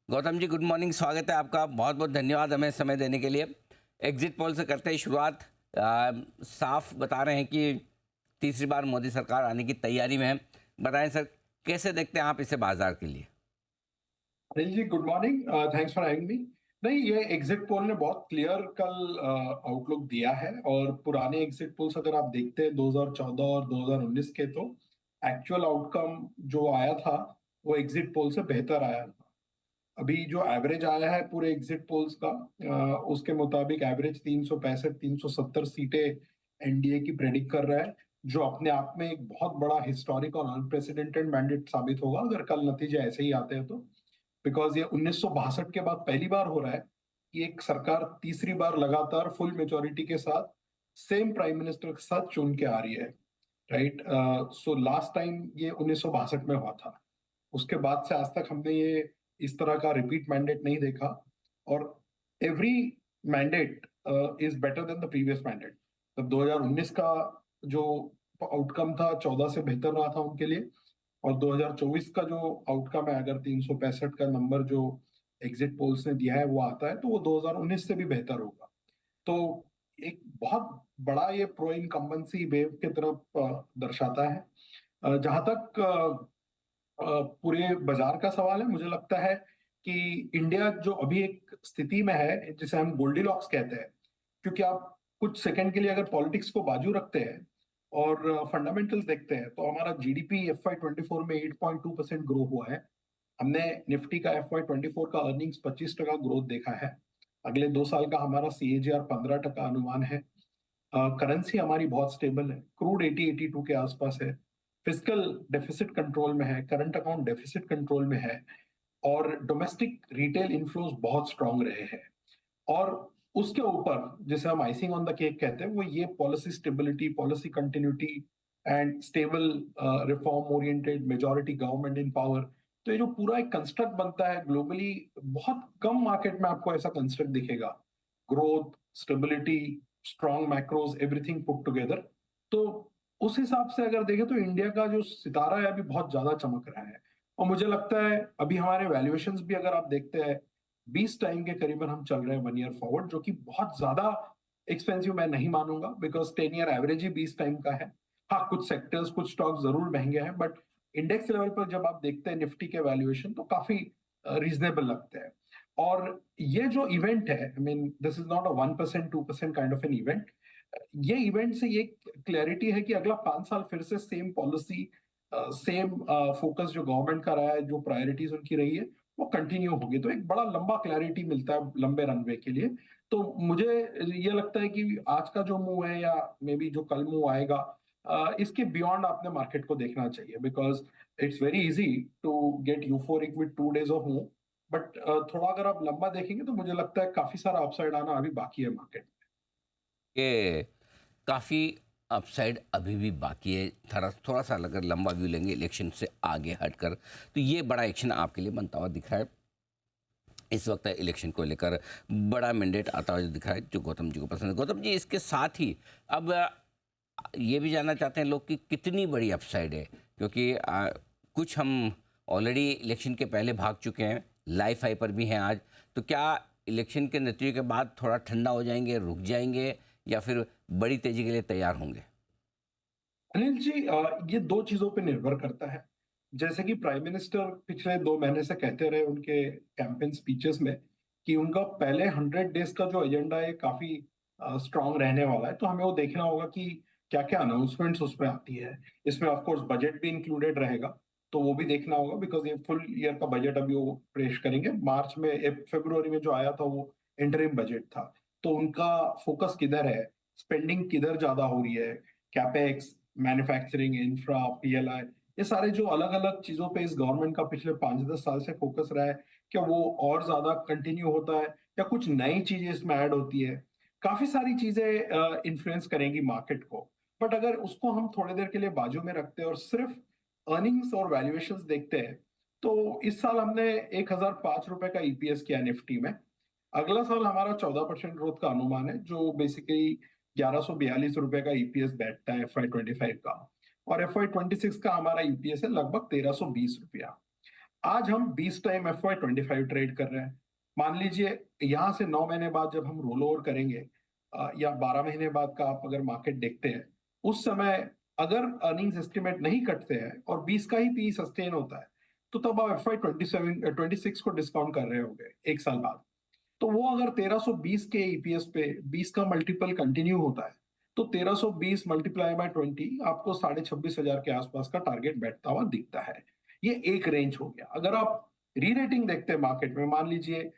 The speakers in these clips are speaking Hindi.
Gautam ji, good morning. स्वागत है आपका। बहुत बहुत धन्यवाद हमें समय देने के लिए। एग्जिट पोल से करते ही शुरुआत। साफ बता रहे हैं कि तीसरी बार मोदी सरकार आने की तैयारी में है। बताएं सर, कैसे देखते हैं आप इसे बाजार के लिए? Anil ji, good morning. Thanks for having me. नहीं, ये एग्जिट पोल ने बहुत क्लियर कल आउटलुक दिया है। और पुराने एग्जिट पोल्स अगर आप देखते हैं 2014 और 2019 के, तो एक्चुअल आउटकम जो आया था वो एग्जिट पोल से बेहतर आया था। अभी जो एवरेज आया है पूरे एग्जिट पोल्स का, उसके मुताबिक एवरेज 365 370 सीटें एनडीए की प्रेडिक्ट कर रहा है, जो अपने आप में एक बहुत बड़ा हिस्टोरिक और अनप्रेसिडेंटेड मैंडेट साबित होगा अगर कल नतीजे ऐसे ही आते हैं तो। बिकॉज ये 1962 के बाद पहली बार हो रहा है कि एक सरकार तीसरी बार लगातार फुल मेजोरिटी के साथ सेम प्राइम मिनिस्टर के साथ चुन के आ रही है। राइट। सो लास्ट टाइम ये 1962 में हुआ था। उसके बाद से आज तक हमने ये इस तरह का रिपीट मैंडेट नहीं देखा। और every mandate is better than the previous mandate. तब 2019 का जो आउटकम था 14 से बेहतर रहा था उनके लिए। और 2024 का जो आउटकम है, अगर 365 का नंबर जो एग्जिट पोल्स ने दिया है वो आता है, तो वो 2019 से भी बेहतर होगा। तो एक बहुत बड़ा ये प्रो इनकम्बेंसी वेव की तरफ दर्शाता है। जहां तक पूरे बाजार का सवाल है, मुझे लगता है कि इंडिया जो अभी एक स्थिति में है जिसे हम गोल्डीलॉक्स कहते हैं। क्योंकि आप कुछ सेकंड के लिए अगर पॉलिटिक्स को बाजू रखते हैं और फंडामेंटल्स देखते हैं, तो हमारा जीडीपी FY24 में 8.2% ग्रो हुआ है। हमने निफ्टी का FY24 का अर्निंग्स 25% ग्रोथ देखा है। अगले 2 साल का हमारा CAGR 15% अनुमान है। करेंसी हमारी बहुत स्टेबल है, क्रूड 80-82 के आसपास है। फिजिकल डेफिसिट कंट्रोल में है, करंट अकाउंट डेफिसिट कंट्रोल में है। और डोमेस्टिक रिटेल इन्फ्लोज बहुत स्ट्रांग रहे हैं। और उसके ऊपर जिसे हम आइसिंग ऑन द केक कहते हैं, वो ये policy stability, policy continuity and stable reform oriented majority government in power. तो ये जो पूरा एक कंस्ट्रक्ट बनता है ग्लोबली, बहुत कम मार्केट में आपको ऐसा कंस्ट्रक्ट दिखेगा। Growth, stability, strong macros, everything put together. तो उस हिसाब से अगर देखें तो इंडिया का जो सितारा है अभी बहुत ज्यादा चमक रहा है। और मुझे लगता है अभी हमारे वैल्यूएशंस भी अगर आप देखते हैं, 20 टाइम के करीबन हम चल रहे हैं 1 ईयर फॉरवर्ड, जो कि बहुत ज्यादा एक्सपेंसिव मैं नहीं मानूंगा, because 10 year average he 20 time का है। हाँ, कुछ सेक्टर्स, कुछ स्टॉक जरूर महंगे हैं, बट इंडेक्स लेवल पर जब आप देखते हैं निफ्टी के वैल्यूएशन, तो काफी रीजनेबल लगते हैं। और ये जो इवेंट है, I mean this is not a 1% 2% kind of an event. ये इवेंट से ये क्लैरिटी है कि अगला 5 साल फिर से सेम पॉलिसी, सेम फोकस जो गवर्नमेंट का रहा है, जो प्रायोरिटीज उनकी रही है, वो कंटिन्यू होगी। तो एक बड़ा लंबा क्लैरिटी मिलता है लंबे रनवे के लिए। तो मुझे ये लगता है कि आज का जो मूव है या मे बी जो कल मूव आएगा, इसके बियॉन्ड आपने मार्केट को देखना चाहिए। Because it's very easy to get euphoric with 2 days of move, but थोड़ा अगर आप लंबा देखेंगे तो मुझे लगता है काफी सारा अपसाइड आना अभी बाकी है मार्केट। ये काफ़ी अपसाइड अभी भी बाकी है। थोड़ा थोड़ा सा अगर लंबा व्यू लेंगे इलेक्शन से आगे हटकर, तो ये बड़ा एक्शन आपके लिए बनता हुआ दिख रहा है। इस वक्त इलेक्शन को लेकर बड़ा मैंडेट आता हुआ जो दिख रहा है, जो गौतम जी को पसंद है। गौतम जी, इसके साथ ही अब ये भी जानना चाहते हैं लोग कि कितनी बड़ी अपसाइड है, क्योंकि कुछ हम ऑलरेडी इलेक्शन के पहले भाग चुके हैं, लाइफ हाई पर भी हैं आज। तो क्या इलेक्शन के नतीजे के बाद थोड़ा ठंडा हो जाएंगे, रुक जाएंगे, या फिर बड़ी तेजी के लिए तैयार होंगे? अनिल जी, ये दो चीजों पे निर्भर करता है। जैसे कि प्राइम मिनिस्टर पिछले 2 महीने से कहते रहे उनके कैंपेन स्पीचेस में कि उनका पहले 100 डेज का जो एजेंडा है काफी स्ट्रांग रहने वाला है। तो हमें वो देखना होगा कि क्या क्या अनाउंसमेंट्स उसमें आती है। इसमें ऑफ कोर्स बजट भी इंक्लूडेड रहेगा, तो वो भी देखना होगा। बिकॉज ये फुल ईयर का बजट अभी वो पेश करेंगे मार्च में। फरवरी में जो आया था वो इंटरिम बजट था। तो उनका फोकस किधर है, स्पेंडिंग किधर ज्यादा हो रही है, कैपेक्स, मैन्युफैक्चरिंग, इंफ्रा, PLI, ये सारे जो अलग अलग चीजों पे इस गवर्नमेंट का पिछले 5-10 साल से फोकस रहा है, क्या वो और ज्यादा कंटिन्यू होता है या कुछ नई चीजें इसमें ऐड होती है। काफी सारी चीजें इन्फ्लुएंस करेंगी मार्केट को। बट अगर उसको हम थोड़ी देर के लिए बाजू में रखते हैं और सिर्फ अर्निंग्स और वैल्यूएशंस देखते हैं, तो इस साल हमने 1005 रुपए का EPS किया निफ्टी में। अगला साल हमारा 14% ग्रोथ का अनुमान है, जो बेसिकली 1142 रुपए का EPS बैठता है FY25 का। और FY26 का हमारा EPS है लगभग 1320 रुपया। आज हम 20 टाइम FY25 ट्रेड कर रहे हैं। मान लीजिए यहाँ से 9 महीने बाद जब हम रोल ओवर करेंगे या 12 महीने बाद का आप अगर मार्केट देखते हैं, उस समय अगर अर्निंग्स एस्टिमेट नहीं कटते हैं और 20 का ही पी सस्टेन होता है, तो तब आप FY26 को डिस्काउंट कर रहे होंगे 1 साल बाद। तो वो अगर 1320 के ईपीएस पे 20 का मल्टीपल कंटिन्यू होता है, तो 1320 मल्टीप्लाई बाय 20 आपको 26,500 के आसपास का टारगेट बैठता हुआ दिखता है। ये एक रेंज हो गया। अगर आप री रेटिंग देखते हैं मार्केट में, मान लीजिए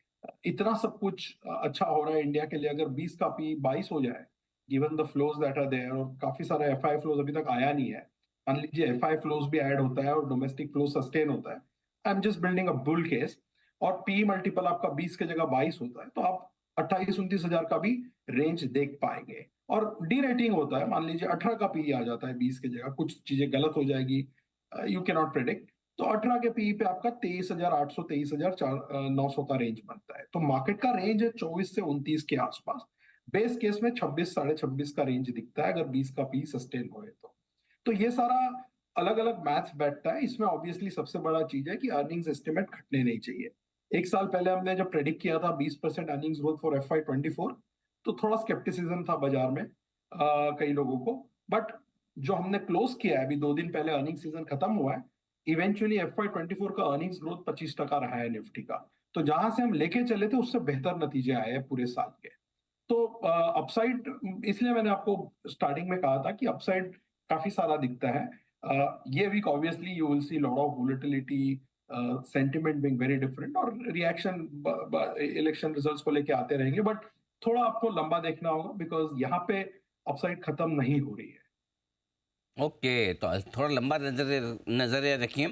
इतना सब कुछ अच्छा हो रहा है इंडिया के लिए, अगर 20 का पी 22 हो जाए, given the flows that are there, और काफी सारा एफआई फ्लोज अभी तक आया नहीं है, मान लीजिए एफआई फ्लोज भी ऐड होता है और डोमेस्टिक फ्लो सस्टेन होता है, I am just building a bull case, और पी मल्टीपल आपका 20 की जगह 22 होता है, तो आप 28-29 हजार का भी रेंज देख पाएंगे। और डी रेटिंग होता है, मान लीजिए 18 का पी आ जाता है 20 की जगह, कुछ चीजें गलत हो जाएगी, यू कैन नॉट प्रिडिक्ट, तो 18 के पी पे आपका 23,800 23,900 का रेंज बनता है। तो मार्केट का रेंज है 24 से 29 के आसपास। बेस केस में 26 26.5 का रेंज दिखता है अगर 20 का पी सस्टेन होए तो ये सारा अलग अलग मैथ्स बैठता है इसमें। ऑब्वियसली सबसे बड़ा चीज है कि अर्निंग्स एस्टिमेट घटने नहीं चाहिए। एक साल पहले हमने जब प्रेडिक्ट किया था 20% अर्निंग्स ग्रोथ फॉर FY24, तो थोड़ा स्केप्टिसिज्म था बाजार में कई लोगों को, बट जो हमने क्लोज किया है अभी 2 दिन पहले, अर्निंग सीजन खत्म हुआ है, इवेंचुअली FY24 का अर्निंग्स ग्रोथ 25% रहा है निफ्टी का। तो जहां से हम लेके चले थे उससे बेहतर नतीजे आए हैं पूरे साल के। तो अपसाइड, इसलिए मैंने आपको स्टार्टिंग में कहा था कि अपसाइड काफी सारा दिखता है। ये week obviously you will see lot of volatility, sentiment being very different, और रिएक्शन इलेक्शन रिजल्ट्स को लेके आते रहेंगे, बट थोड़ा आपको लंबा देखना होगा बिकॉज यहाँ पे अपसाइड खत्म नहीं हो रही है। ओके, तो थोड़ा लंबा नज़रिया रखिए।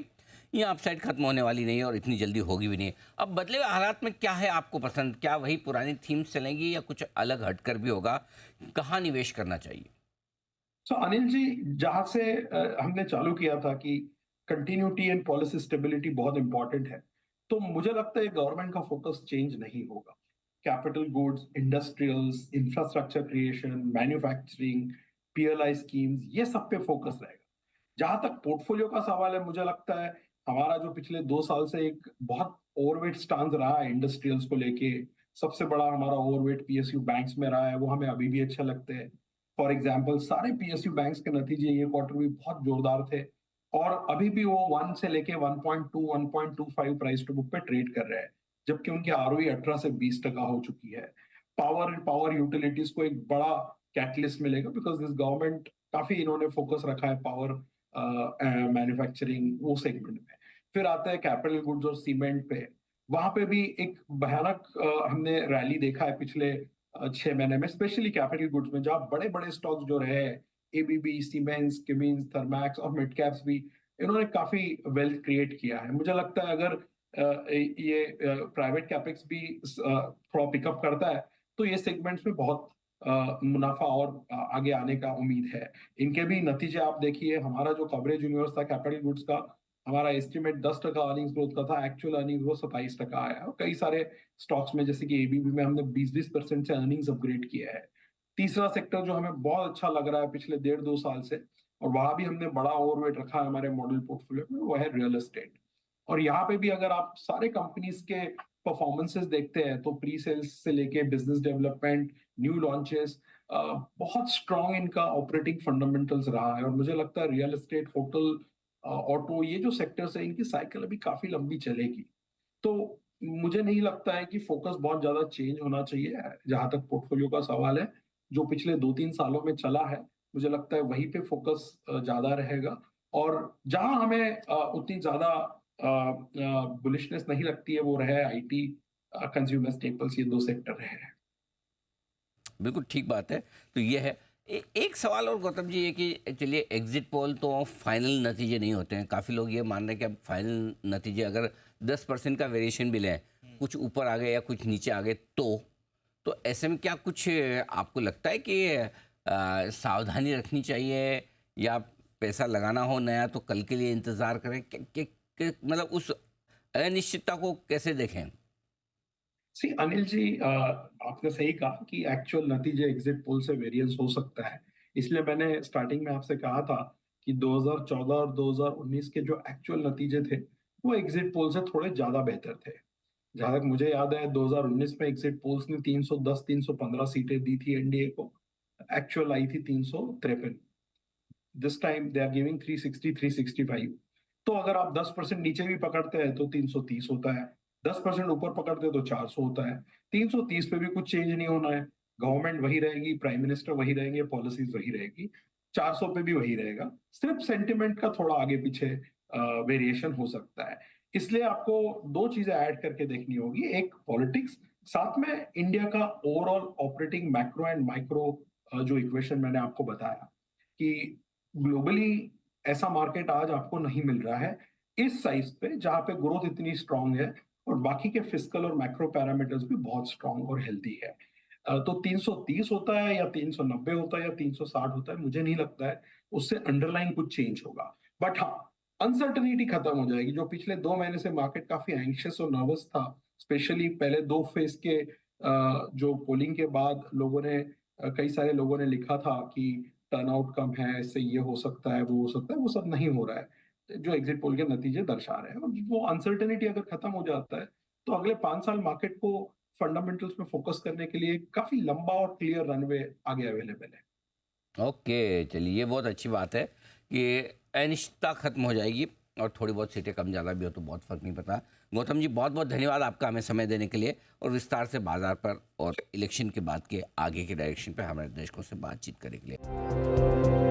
ये अपसाइड खत्म होने वाली नहीं है और इतनी जल्दी होगी भी नहीं। अब बदले हुए हालात में क्या है आपको पसंद? क्या वही पुरानी थीम्स चलेंगी या कुछ अलग हटकर भी होगा? कहाँ निवेश करना चाहिए? सो अनिल जी, जहां से हमने चालू किया था कि कंटिन्यूटी एंड पॉलिसी स्टेबिलिटी बहुत इंपॉर्टेंट है, तो मुझे लगता है गवर्नमेंट का फोकस चेंज नहीं होगा। Capital goods, industrials, infrastructure creation, manufacturing, PLI schemes, ये सब पे फोकस रहेगा। जहां तक पोर्टफोलियो का सवाल है, मुझे लगता है हमारा जो पिछले 2 साल से एक बहुत ओवरवेट स्टांस रहा है इंडस्ट्रियल्स को लेके, सबसे बड़ा हमारा ओवरवेट पीएसयू बैंक्स में रहा है, वो हमें अभी भी अच्छे लगते हैं। फॉर एग्जाम्पल सारे पीएसयू बैंक्स के नतीजे ये क्वार्टर भी बहुत जोरदार थे, और अभी भी वो 1 से लेके 1.2 1.25 प्राइस टू बुक पे ट्रेड कर रहे हैं, जबकि उनकी आरओई 18 से 20% हो चुकी है। पावर यूटिलिटीज को एक बड़ा कैटलिस्ट मिलेगा बिकॉज दिस गवर्नमेंट काफी इन्होंने फोकस रखा है पावर मैन्युफैक्चरिंग वो सेगमेंट में। फिर आता है कैपिटल गुड्स और सीमेंट पे, वहां पे भी एक भयानक हमने रैली देखा है पिछले 6 महीने में, स्पेशली कैपिटल गुड्स में, जहां बड़े बड़े स्टॉक्स जो रहे, एबीबी, सीमेंस, किमिंस, थर्मैक्स और मिड कैप्स भी, इन्होंने काफी वेल्थ क्रिएट किया है। मुझे लगता है अगर ये प्राइवेट कैपेक्स भी थोड़ा पिकअप करता है, तो ये सेगमेंट्स में बहुत मुनाफा और आगे आने का उम्मीद है। इनके भी नतीजे आप देखिए, हमारा जो कवरेज यूनिवर्स था कैपिटल गुड्स का, हमारा एस्टिमेट 10% अर्निंग्स ग्रोथ का था, एक्चुअल अर्निंग्स ग्रोथ 27% आया है। और कई सारे स्टॉक्स में जैसे कि एबीबी में हमने 20% से अर्निंग्स अपग्रेड किया है। तीसरा सेक्टर जो हमें बहुत अच्छा लग रहा है पिछले 1.5-2 साल से, और वहां भी हमने बड़ा ओवरवेट रखा है हमारे मॉडल पोर्टफोलियो में, वो है रियल एस्टेट। और यहाँ पे भी अगर आप सारे कंपनीज के परफॉर्मेंसेस देखते हैं, तो प्री सेल्स से लेके बिजनेस डेवलपमेंट, न्यू लॉन्चेस, बहुत स्ट्रॉन्ग इनका ऑपरेटिंग फंडामेंटल्स रहा है। और मुझे लगता है रियल एस्टेट, होटल, ऑटो, ये जो सेक्टर्स है, इनकी साइकिल अभी काफी लंबी चलेगी। तो मुझे नहीं लगता है कि फोकस बहुत ज्यादा चेंज होना चाहिए। जहां तक पोर्टफोलियो का सवाल है, जो पिछले 2-3 सालों में चला है, मुझे लगता है वहीं पे फोकस ज्यादा रहेगा। और जहां हमें उतनी ज्यादा बुलिशनेस नहीं लगती है, वो रहे आईटी, कंज्यूमर स्टेपल्स, ये 2 सेक्टर रहे। बिल्कुल ठीक बात है। तो ये है। एक सवाल और गौतम जी, ये कि चलिए एग्जिट पोल तो फाइनल नतीजे नहीं होते हैं। काफ़ी लोग ये मान रहे हैं कि अब फाइनल नतीजे अगर 10% का वेरिएशन भी लें, कुछ ऊपर आ गए या कुछ नीचे आ गए, तो ऐसे में क्या कुछ आपको लगता है कि सावधानी रखनी चाहिए, या पैसा लगाना हो नया तो कल के लिए इंतज़ार करें? मतलब उस अनिश्चितता को कैसे देखें? सी अनिल जी, आपने सही कहा कि एक्चुअल नतीजे एग्जिट पोल से वेरिएंस हो सकता है। इसलिए मैंने स्टार्टिंग में आपसे कहा था कि 2014 और 2019 के जो एक्चुअल नतीजे थे, वो एग्जिट पोल से थोड़े ज्यादा बेहतर थे। जहां तक मुझे याद है 2019 में एग्जिट पोल्स ने 310-315 सीटें दी थी एनडीए को, एक्चुअल आई थी 353। This time they are giving 360-365। तो अगर आप 10% नीचे भी पकड़ते हैं तो 330 होता है, 10% ऊपर पकड़ते हैं तो 400 होता है। 330 पे भी कुछ चेंज नहीं होना है, गवर्नमेंट वही रहेगी, प्राइम मिनिस्टर वही रहेंगे, पॉलिसीज वही रहेगी। 400 पे भी वही रहेगा, सिर्फ सेंटिमेंट का थोड़ा आगे पीछे वेरिएशन हो सकता है। इसलिए आपको दो चीजें ऐड करके देखनी होगी, एक पॉलिटिक्स, साथ में इंडिया का overall operating macro and micro जो इक्वेशन मैंने आपको बताया कि ग्लोबली ऐसा मार्केट आज आपको नहीं मिल रहा है इस साइज पे, जहां पे ग्रोथ इतनी स्ट्रांग है और बाकी के फिस्कल और मैक्रो पैरामीटर्स भी बहुत स्ट्रांग और हेल्दी है। तो 330 होता है या 390 होता है या 360 होता है, मुझे नहीं लगता है उससे अंडरलाइन कुछ चेंज होगा। बट हाँ, अनसर्टनिटी खत्म हो जाएगी। जो पिछले 2 महीने से मार्केट काफी एंग्शियस और नर्वस था, स्पेशली पहले दो फेज के जो पोलिंग के बाद लोगों ने कई सारे लोगों ने लिखा था कि टर्नआउट कम है, इससे ये हो सकता है, वो हो सकता है, वो सब नहीं हो रहा है जो एग्जिट पोल के नतीजे दर्शा रहे हैं। और वो अनसर्टेनिटी अगर खत्म हो जाता है तो अगले 5 साल मार्केट को फंडामेंटल्स पे फोकस करने के लिए काफी लंबा और क्लियर रनवे आगे अवेलेबल है। ओके, चलिए ये बहुत अच्छी बात है कि अनिश्चितता खत्म हो जाएगी और थोड़ी बहुत सीटें कम ज़्यादा भी हो तो बहुत फ़र्क नहीं पड़ता। गौतम जी, बहुत बहुत धन्यवाद आपका हमें समय देने के लिए और विस्तार से बाजार पर और इलेक्शन के बाद के आगे के डायरेक्शन पे हमारे दर्शकों से बातचीत करने के लिए।